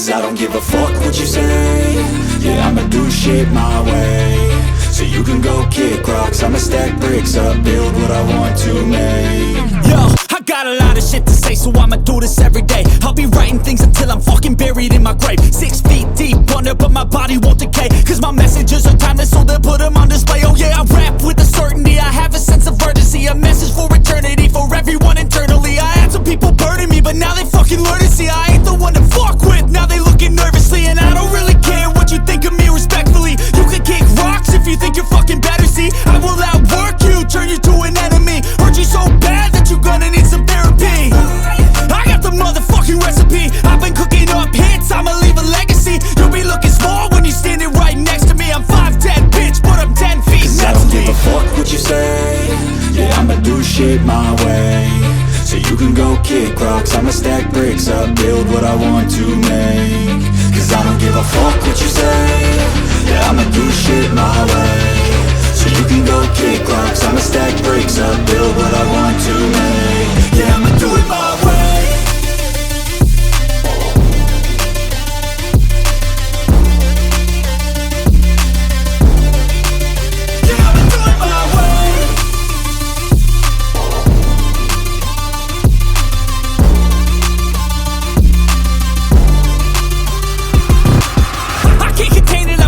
Cause I don't give a fuck what you say. Yeah, I'ma do shit my way. So you can go kick rocks, I'ma stack bricks up, build what I want to make. Yo, I got a lot of shit to say, so I'ma do this every day. I'll be writing things until I'm fucking buried in my grave. 6 feet deep under, but my body won't decay. Cause my messages are timeless, so they'll put them on display. Oh yeah, I rap with a certainty, I have a sense of urgency. A message for eternity, for everyone internally. I had some people burning me, but now they fucking learn to see I ain't the one to fuck with, now they looking nervously. And I don't really care what you think of me, respectfully. You can kick rocks if you think you're fucking better, see. I will outwork you, turn you to an enemy. Hurt you so bad that you're gonna need some therapy. I got the motherfucking recipe, I've been cooking up hits, I'ma leave a legacy. You'll be looking small when you're standing right next to me. I'm 5'10", bitch, but I'm 10 feet Cause next I don't to me. give a fuck what you say. Yeah, I'ma do shit my way. So you can go kick rocks, I'ma stack bricks up, build what I want to make. Cause I don't give a fuck what you say. Yeah, I'ma do shit my way. So you can go kick rocks, I'ma stack bricks up, build what I want to make. Yeah, I'ma do it my way.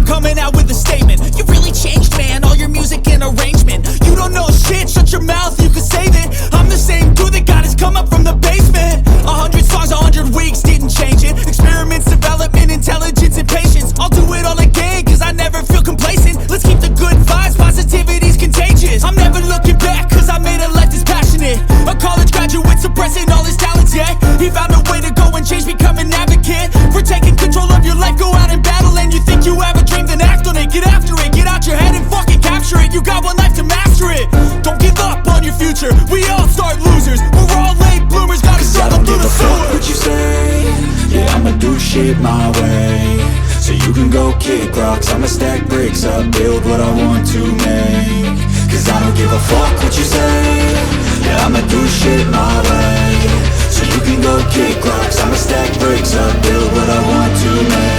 Coming out with a statement. You really changed, man, all your music and arrangement. You don't know shit, shut your mouth, you can save it. I'm the same dude that got his come up from the basement. 100 songs, 100 weeks, didn't change it. Experiments, development, intelligence, and patience. I'll do it all again, cause I never feel complacent. Let's keep the good vibes, positivity's contagious. I'm never looking back, cause I made a life that's passionate. A college graduate suppressing all his talents, yeah. He found a way to go and change, become an advocate. For taking control of your life, go out and battle. And you think you have a dream, then act on it. Get after it, get out your head and fucking capture it. You got one life to master it. Don't give up on your future, we all start losers. We're all late bloomers, gotta struggle through the sewer. What you say? Yeah, I'ma do shit my way. So you can go kick rocks, I'ma stack bricks up, build what I want to make. Cause I don't give a fuck what you say. Yeah, I'ma do shit my way. So you can go kick rocks, I'ma stack bricks up, build what I want to make.